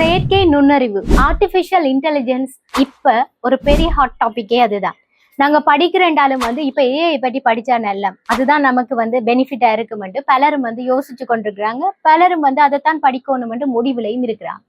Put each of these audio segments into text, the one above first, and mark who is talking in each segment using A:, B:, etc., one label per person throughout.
A: செயற்கை நுண்ணறிவு artificial intelligence இப்ப ஒரு பெரிய ஹாட் டாபிக்கே அதுதான். நாங்க படிக்கிறேன்டாலும் இப்ப ஏஐ பற்றி படிச்சா நல்ல அதுதான் நமக்கு பெனிஃபிட்டா இருக்குமென்று பலரும் யோசிச்சு கொண்டிருக்கிறாங்க. பலரும் அதைத்தான் படிக்கணும்னு முடிவுலையும் இருக்கிறாங்க.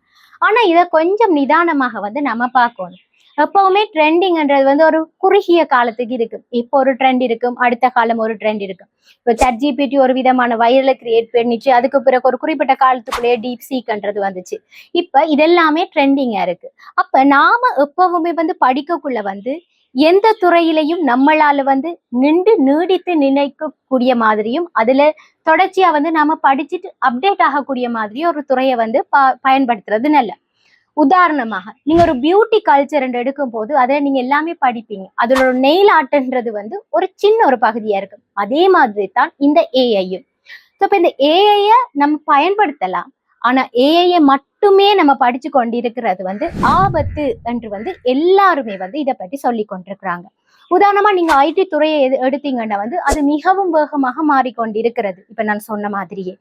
A: ஆனா இதை கொஞ்சம் நிதானமாக நம்ம பார்க்கணும். எப்பவுமே ட்ரெண்டிங்ன்றது ஒரு குறுகிய காலத்துக்கு இருக்கு. இப்போ ஒரு ட்ரெண்ட் இருக்கும், அடுத்த காலம் ஒரு ட்ரெண்ட் இருக்கும். இப்போ ChatGPT ஒரு விதமான வைரலை கிரியேட் பண்ணிச்சு, அதுக்கு பிறகு ஒரு குறிப்பிட்ட காலத்துக்குள்ளேயே டீப் சீக்ன்றது வந்துச்சு. இப்ப இதெல்லாமே ட்ரெண்டிங்கா இருக்கு. அப்ப நாம எப்பவுமே படிக்கக்குள்ள எந்த துறையிலையும் நம்மளால நின்று நீடித்து நினைக்கக்கூடிய மாதிரியும் அதுல தொடர்ச்சியா நாம படிச்சுட்டு அப்டேட் ஆகக்கூடிய மாதிரியும் ஒரு துறையை பயன்படுத்துறது நல்ல. உதாரணமாக நீங்க ஒரு பியூட்டி கல்ச்சர் எடுக்கும் போது அதை நீங்க எல்லாமே படிப்பீங்க. அதோட நெயில் ஆர்ட்ன்றது ஒரு சின்ன ஒரு பகுதியா இருக்கு. அதே மாதிரி தான் இந்த ஏஐயும். இப்ப இந்த ஏஐய நம்ம பயன்படுத்தலாம். ஆனா ஏஐய மட்டுமே நம்ம படிச்சு கொண்டிருக்கிறது ஆபத்து என்று எல்லாருமே இதை பற்றி சொல்லி கொண்டிருக்கிறாங்க. உதாரணமா நீங்க ஐடி துறையை எடுத்தீங்கன்னா அது மிகவும் வேகமாக மாறிக்கொண்டிருக்கிறது, இப்ப நான் சொன்ன மாதிரியே.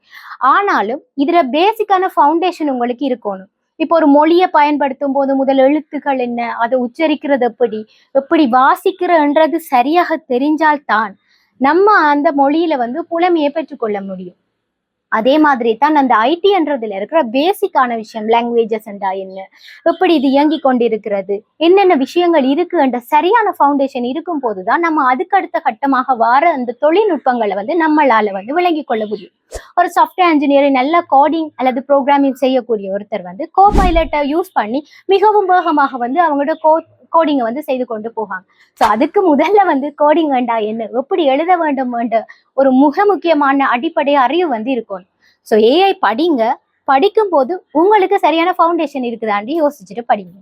A: ஆனாலும் இதுல பேசிக்கான ஃபவுண்டேஷன் உங்களுக்கு இருக்கணும். இப்போ ஒரு மொழியை பயன்படுத்தும் போது முதல் எழுத்துக்கள் என்ன, அதை உச்சரிக்கிறது எப்படி வாசிக்கிறன்றது சரியாக தெரிஞ்சால்தான் நம்ம அந்த மொழியில புலமையை பெற்றுக்கொள்ள முடியும். அதே மாதிரி தான் அந்த ஐடின்றதுல இருக்கிற பேசிக்கான விஷயம், லாங்குவேஜஸ் என்ன, எப்படி இது இயங்கி கொண்டிருக்கிறது, என்னென்ன விஷயங்கள் இருக்கு என்ற சரியான ஃபவுண்டேஷன் இருக்கும் போதுதான் நம்ம அதுக்கடுத்த கட்டமாக வார அந்த தொழில்நுட்பங்களை நம்மளால விளங்கி கொள்ள முடியும். ஒரு சாஃப்ட்வேர் இன்ஜினியர் நல்ல கோடிங் அல்லது ப்ரோக்ராமிங் செய்யக்கூடிய ஒருத்தர் கோபைலட்டை யூஸ் பண்ணி மிகவும் வேகமாக அவங்களோட கோடிங்கை செய்து கொண்டு போவாங்க. ஸோ அதுக்கு முதல்ல கோடிங் வேண்டா என்ன, எப்படி எழுத வேண்டும் என்ற ஒரு முக்கியமான அடிப்படை அறிவு இருக்கும். ஸோ ஏஐ படிங்க. படிக்கும் போது உங்களுக்கு சரியான ஃபவுண்டேஷன் இருக்குதாண்டி யோசிச்சுட்டு படிங்க.